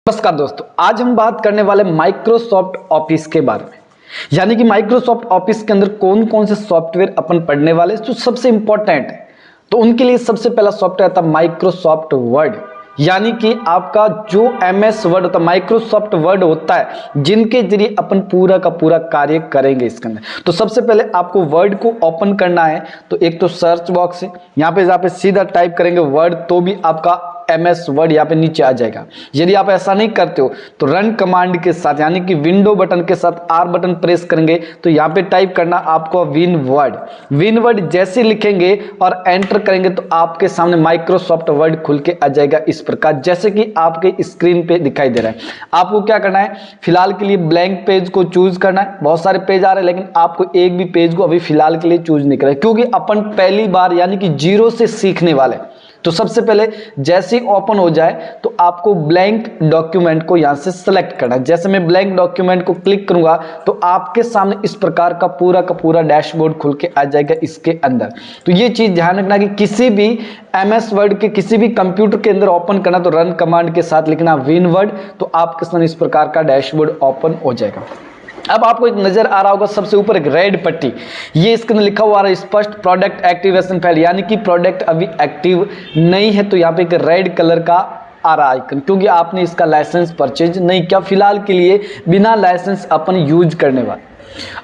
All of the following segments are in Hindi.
नमस्कार दोस्तों, आज हम बात करने वाले माइक्रोसॉफ्ट ऑफिस के बारे में। यानी कि माइक्रोसॉफ्ट ऑफिस के अंदर कौन कौन से सॉफ्टवेयर अपन पढ़ने वाले जो सबसे इंपॉर्टेंट है। तो उनके लिए सबसे पहला सॉफ्टवेयर आता है माइक्रोसॉफ्ट वर्ड। यानी कि आपका जो एमएस वर्ड होता है, माइक्रोसॉफ्ट वर्ड होता है, जिनके जरिए अपन पूरा का पूरा कार्य करेंगे इसके अंदर। तो सबसे पहले आपको वर्ड को ओपन करना है। तो एक तो सर्च बॉक्स है, यहाँ पे सीधा टाइप करेंगे वर्ड तो भी आपका एमएस वर्ड यहाँ पे नीचे आ जाएगा। यदि आप ऐसा नहीं करते हो तो रन कमांड के साथ यानी कि विंडो बटन के साथ आर बटन प्रेस करेंगे तो यहाँ पे टाइप करना आपको विन वर्ड जैसे लिखेंगे और एंटर करेंगे तो आपके सामने माइक्रोसॉफ्ट वर्ड खुल के आ जाएगा इस प्रकार, जैसे कि आपके स्क्रीन पे दिखाई दे रहा है। आपको क्या करना है, फिलहाल के लिए ब्लैंक पेज को चूज करना है। बहुत सारे पेज आ रहे हैं लेकिन आपको एक भी पेज को अभी फिलहाल के लिए चूज नहीं करना है, क्योंकि अपन पहली बार यानी कि जीरो से सीखने वाले। तो सबसे पहले जैसे ही ओपन हो जाए तो आपको ब्लैंक डॉक्यूमेंट को यहां से सेलेक्ट करना है। जैसे मैं ब्लैंक डॉक्यूमेंट को क्लिक करूंगा तो आपके सामने इस प्रकार का पूरा डैशबोर्ड खुल के आ जाएगा इसके अंदर। तो ये चीज ध्यान रखना कि किसी भी एमएस वर्ड के किसी भी कंप्यूटर के अंदर ओपन करना तो रन कमांड के साथ लिखना विन वर्ड, तो आपके सामने इस प्रकार का डैशबोर्ड ओपन हो जाएगा। अब आपको एक नजर आ रहा होगा सबसे ऊपर एक रेड पट्टी, ये इसके अंदर लिखा हुआ आ रहा है स्पष्ट प्रोडक्ट एक्टिवेशन फाइल, यानी कि प्रोडक्ट अभी एक्टिव नहीं है। तो यहाँ पे एक रेड कलर का आ रहा आइकन, क्योंकि आपने इसका लाइसेंस परचेज नहीं किया। फिलहाल के लिए बिना लाइसेंस अपन यूज करने वाले।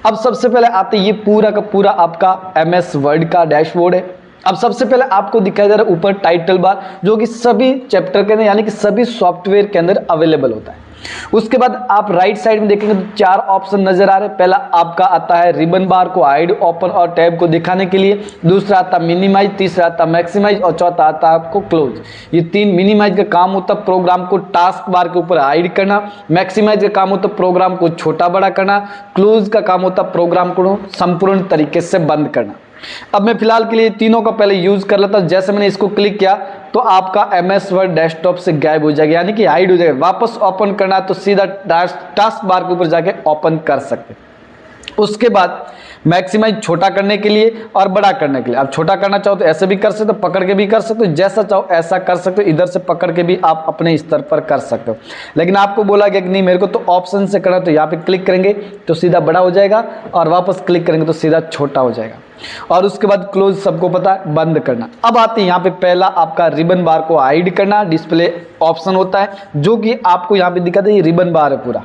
अब सबसे पहले आते ये पूरा का पूरा आपका एमएस वर्ड का डैशबोर्ड है। अब सबसे पहले आपको दिखाई दे रहा है ऊपर टाइटल बार, जो कि सभी चैप्टर के अंदर यानी कि सभी सॉफ्टवेयर के अंदर अवेलेबल होता है। उसके बाद आप राइट साइड में देखेंगे तो चार ऑप्शन नजर आ रहे हैं। पहला आपका आता है रिबन बार को हाइड, ओपन और टैब को दिखाने के लिए। दूसरा आता है मिनिमाइज, तीसरा आता है मैक्सिमाइज और चौथा आता है आपको क्लोज। ये तीन मिनिमाइज का काम होता है प्रोग्राम को टास्क बार के ऊपर हाइड करना, मैक्सिमाइज का काम होता है प्रोग्राम को छोटा बड़ा करना, क्लोज का काम होता है प्रोग्राम को संपूर्ण तरीके से बंद करना। अब मैं फिलहाल के लिए तीनों का पहले यूज कर लेता हूं। जैसे मैंने इसको क्लिक किया तो आपका एमएस वर्ड डेस्कटॉप से गायब हो जाएगा, यानी कि हाइड हो जाएगा। वापस ओपन करना है तो सीधा टास्क बार के ऊपर जाके ओपन कर सकते। उसके बाद मैक्सिमाइज छोटा करने के लिए और बड़ा करने के लिए, आप छोटा करना चाहो तो ऐसे भी कर सकते हो, पकड़ के भी कर सकते हो, जैसा चाहो ऐसा कर सकते हो। इधर से पकड़ के भी आप अपने स्तर पर कर सकते हो। लेकिन आपको बोला गया कि नहीं मेरे को तो ऑप्शन से करना, तो यहाँ पे क्लिक करेंगे तो सीधा बड़ा हो जाएगा और वापस क्लिक करेंगे तो सीधा छोटा हो जाएगा। और उसके बाद क्लोज सबको पता है, बंद करना। अब आते हैं यहाँ पे पहला आपका रिबन बार को हाइड करना, डिस्प्ले ऑप्शन होता है जो कि आपको यहाँ पे दिखाता है। ये रिबन बार है पूरा,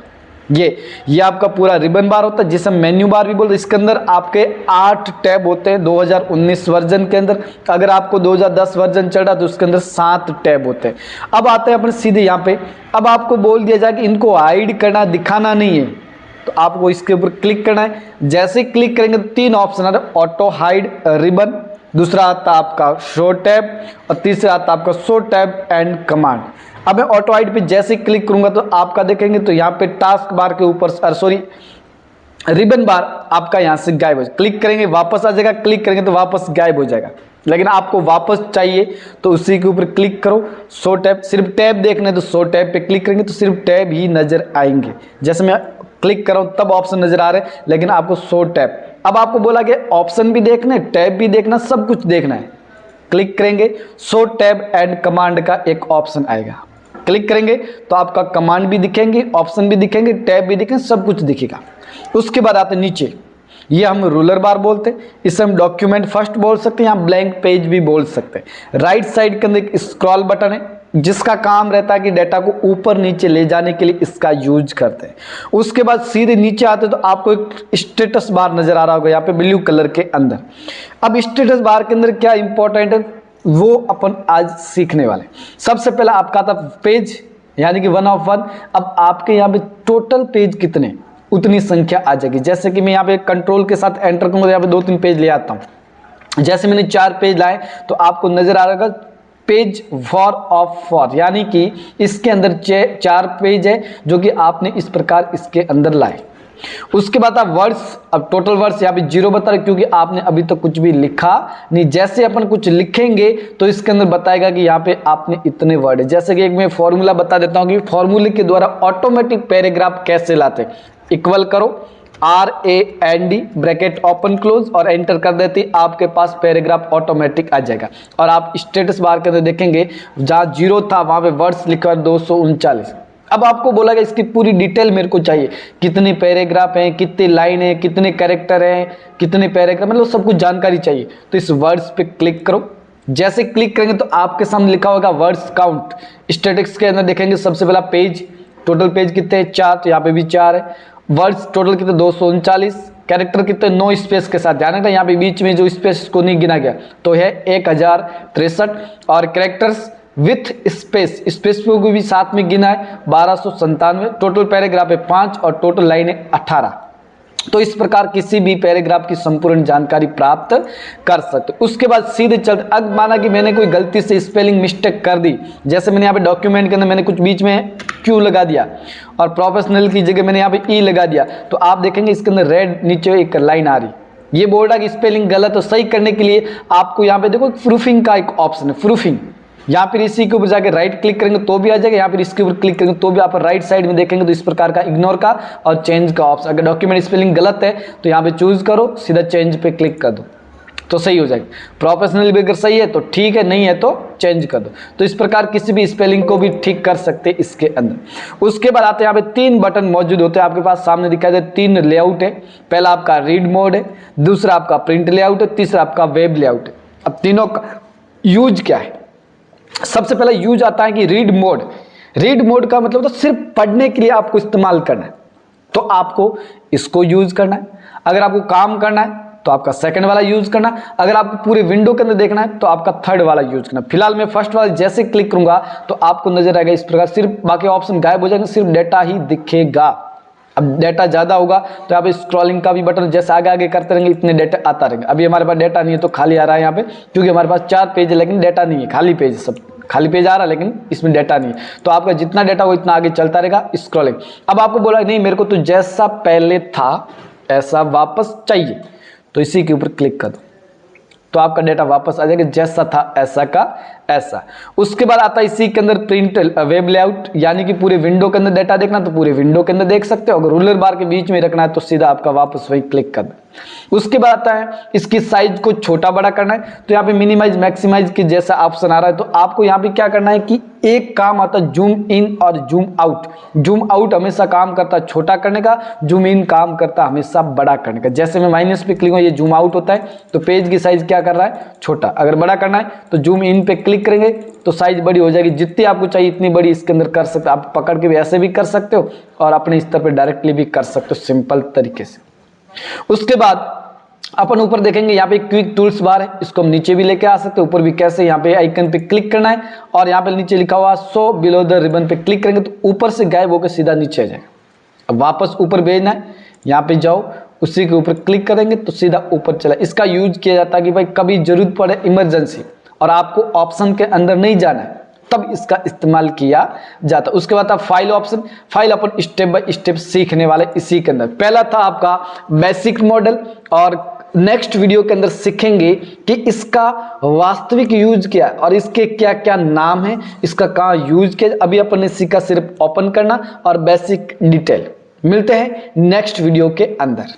ये आपका पूरा रिबन बार होता है जिसे मेन्यू बार भी बोलते हैं। इसके अंदर आपके 8 टैब होते हैं 2019 वर्जन के अंदर। अगर आपको 2010 वर्जन चल रहा तो उसके अंदर 7 टैब होते हैं। अब आते हैं अपने सीधे यहाँ पे। अब आपको बोल दिया जाए कि इनको हाइड करना, दिखाना नहीं है, तो आपको इसके ऊपर क्लिक करना है। जैसे क्लिक करेंगे तो तीन ऑप्शन आ रहे, ऑटो हाइड रिबन, दूसरा आता है आपका शो टैब और तीसरा आता है आपका शो टैब एंड कमांड। अब मैं ऑटो हाइड पे जैसे क्लिक करूंगा तो आपका देखेंगे तो यहाँ पे टास्क बार के ऊपर रिबन बार आपका यहाँ से गायब हो जाएगा। क्लिक करेंगे वापस आ जाएगा, क्लिक करेंगे तो वापस गायब हो जाएगा। लेकिन आपको वापस चाहिए तो उसी के ऊपर क्लिक करो, शो टैब। सिर्फ टैब देखने तो शो टैब पे क्लिक करेंगे तो सिर्फ टैब ही नजर आएंगे। जैसे मैं क्लिक कर रहा हूं तब ऑप्शन नजर आ रहे हैं, लेकिन आपको शो टैब। अब आपको बोला कि ऑप्शन भी देखना है, टैब भी देखना, सब कुछ देखना है। क्लिक करेंगे शो टैब एंड कमांड का एक ऑप्शन आएगा। क्लिक करेंगे तो आपका कमांड भी दिखेंगे, ऑप्शन भी दिखेंगे, टैब भी दिखेंगे, सब कुछ दिखेगा। उसके बाद आते नीचे, ये हम रूलर बार बोलते हैं, इसे हम डॉक्यूमेंट फर्स्ट बोल सकते हैं या ब्लैंक पेज भी बोल सकते हैं। राइट साइड के अंदर एक स्क्रॉल बटन है जिसका काम रहता है कि डाटा को ऊपर नीचे ले जाने के लिए इसका यूज करते हैं। उसके बाद सीधे नीचे आते तो आपको एक स्टेटस बार नजर आ रहा होगा यहाँ पे ब्लू कलर के अंदर। अब स्टेटस बार के अंदर क्या इंपॉर्टेंट है वो अपन आज सीखने वाले। सबसे पहला आपका था पेज, यानी कि 1 of 1। अब आपके यहाँ पे टोटल पेज कितने, उतनी संख्या आ जाएगी। जैसे कि मैं यहाँ पे कंट्रोल के साथ एंटर करूंगा, यहाँ पे 2-3 पेज ले आता हूँ। जैसे मैंने 4 पेज लाए तो आपको नजर आ रहा होगा पेज 4 of 4, यानी कि इसके अंदर 4 पेज है जो कि आपने इस प्रकार इसके अंदर लाए। उसके बाद आप वर्ड्स, अब टोटल वर्ड्स यहाँ पे 0 बता रहे क्योंकि आपने अभी तक कुछ भी लिखा नहीं। जैसे अपन कुछ लिखेंगे तो इसके अंदर बताएगा कि यहाँ पे आपने इतने वर्ड है। जैसे कि एक मैं फॉर्मूला बता देता हूँ कि फॉर्मूले के द्वारा ऑटोमेटिक पैराग्राफ कैसे लाते। इक्वल करो RAND ब्रैकेट ओपन क्लोज और एंटर कर देते आपके पास पैराग्राफ ऑटोमेटिक आ जाएगा। और आप स्टेटस बार के अंदर देखेंगे जहां 0 था वहां पे वर्ड्स लिखा 239। अब आपको बोला गया इसकी पूरी डिटेल मेरे को चाहिए, कितने पैराग्राफ हैं, कितने लाइन है, कितने कैरेक्टर हैं, कितने पैराग्राफ, मतलब सब कुछ जानकारी चाहिए। तो इस वर्ड्स पे क्लिक करो। जैसे क्लिक करेंगे तो आपके सामने लिखा होगा वर्ड्स काउंट। स्टैटिक्स के अंदर देखेंगे सबसे पहला पेज, टोटल पेज कितने हैं 4, तो यहाँ पे भी 4 है। वर्ड्स टोटल कितने 239, कैरेक्टर कितने 9 स्पेस के साथ, ध्यान रखना यहाँ पे बीच में जो स्पेस को नहीं गिना गया तो है 1063, और कैरेक्टर्स विथ स्पेस, स्पेस को भी साथ में गिना है 1297। टोटल पैराग्राफ है 5 और टोटल लाइन है 18। तो इस प्रकार किसी भी पैराग्राफ की संपूर्ण जानकारी प्राप्त कर सकते हो। उसके बाद सीधे चलते, अब माना कि मैंने कोई गलती से स्पेलिंग मिस्टेक कर दी, जैसे मैंने यहाँ पे डॉक्यूमेंट के अंदर मैंने कुछ बीच में क्यू लगा दिया और प्रोफेशनल की जगह मैंने यहाँ पे ई लगा दिया, तो आप देखेंगे इसके अंदर रेड नीचे एक लाइन आ रही, ये बोल रहा कि स्पेलिंग गलत, तो सही करने के लिए आपको यहाँ पे देखो प्रूफिंग का एक ऑप्शन है, प्रूफिंग। यहाँ पर इसी के ऊपर जाके राइट क्लिक करेंगे तो भी आ जाएगा, यहाँ पर इसके ऊपर क्लिक करेंगे तो भी आप राइट साइड में देखेंगे तो इस प्रकार का इग्नोर का और चेंज का ऑप्शन। अगर डॉक्यूमेंट स्पेलिंग गलत है तो यहाँ पे चूज करो, सीधा चेंज पे क्लिक कर दो तो सही हो जाएगा। प्रोफेशनल भी अगर सही है तो ठीक है, नहीं है तो चेंज कर दो। तो इस प्रकार किसी भी स्पेलिंग को भी ठीक कर सकते हैं इसके अंदर। उसके बाद आते हैं यहाँ पे 3 बटन मौजूद होते हैं आपके पास, सामने दिखाई दे 3 लेआउट है। पहला आपका रीड मोड है, दूसरा आपका प्रिंट लेआउट है, तीसरा आपका वेब लेआउट है। अब तीनों का यूज क्या है? सबसे पहला यूज आता है कि रीड मोड। रीड मोड का मतलब तो सिर्फ पढ़ने के लिए आपको इस्तेमाल करना है, तो आपको इसको यूज करना है। अगर आपको काम करना है तो आपका सेकंड वाला यूज करना, अगर आपको पूरे विंडो के अंदर देखना है तो आपका थर्ड वाला यूज करना। फिलहाल मैं फर्स्ट वाला जैसे क्लिक करूंगा तो आपको नजर आएगा इस प्रकार, सिर्फ बाकी ऑप्शन गायब हो जाएंगे, सिर्फ डेटा ही दिखेगा। अब डेटा ज्यादा होगा तो यहाँ पे स्क्रॉलिंग का भी बटन, जैसे आगे आगे करते रहेंगे इतने डेटा आता रहेंगे। अभी हमारे पास डेटा नहीं है तो खाली आ रहा है यहाँ पे, क्योंकि हमारे पास 4 पेज है लेकिन डेटा नहीं है, खाली पेज, सब खाली पेज आ रहा है लेकिन इसमें डेटा नहीं है। तो आपका जितना डेटा हो इतना आगे चलता रहेगा स्क्रॉलिंग। अब आपको बोला नहीं मेरे को तो जैसा पहले था ऐसा वापस चाहिए, तो इसी के ऊपर क्लिक कर दो तो आपका डेटा वापस आ जाएगा, जैसा था ऐसा का ऐसा। उसके बाद आता है इसी के अंदर प्रिंट वेब लेआउट, यानी कि पूरे विंडो के अंदर डेटा देखना तो पूरे विंडो के अंदर देख सकते हो। अगर रूलर बार के बीच में रखना है तो सीधा आपका वापस वही क्लिक कर दो। उसके बाद आता है इसकी साइज को छोटा बड़ा करना है, तो यहाँ पे मिनिमाइज मैक्सिमाइज के जैसा ऑप्शन आ रहा है। तो आपको यहाँ पे क्या करना है कि एक काम आता है जूम इन और जूम आउट। जूम आउट हमेशा काम करता है छोटा करने का, जूम इन काम करता है हमेशा बड़ा करने का। जैसे मैं माइनस पे क्लिक हूँ ये जूम आउट होता है तो पेज की साइज क्या कर रहा है छोटा। अगर बड़ा करना है तो जूम इन पे क्लिक करेंगे तो साइज बड़ी हो जाएगी, जितनी आपको चाहिए इतनी बड़ी इसके अंदर कर सकते हो। आप पकड़ के भी ऐसे भी कर सकते हो और अपने स्तर पे डायरेक्टली भी कर सकते हो सिंपल तरीके से। उसके बाद अपन ऊपर देखेंगे यहाँ पे क्विक टूल्स बार है, इसको हम नीचे भी लेके आ सकते हैं, ऊपर भी कैसे। यहाँ पे आइकन पे क्लिक करना है और यहाँ पे नीचे लिखा हुआ शो बिलो द रिबन पे क्लिक करेंगे तो ऊपर से गायब होकर सीधा नीचे आ जाएगा। अब वापस ऊपर भेजना है, यहाँ पे जाओ उसी के ऊपर क्लिक करेंगे तो सीधा ऊपर चला। इसका यूज किया जाता है कि भाई कभी जरूरत पड़े इमरजेंसी और आपको ऑप्शन के अंदर नहीं जाना है तब इसका इस्तेमाल किया जाता है। उसके बाद था file option. File upon step by step सीखने वाले इसी के अंदर। पहला था आपका बेसिक मॉडल और नेक्स्ट वीडियो के अंदर सीखेंगे कि इसका वास्तविक यूज क्या है और इसके क्या क्या नाम है, इसका कहाँ यूज किया। अभी अपन ने सीखा सिर्फ ओपन करना और बेसिक डिटेल। मिलते हैं नेक्स्ट वीडियो के अंदर।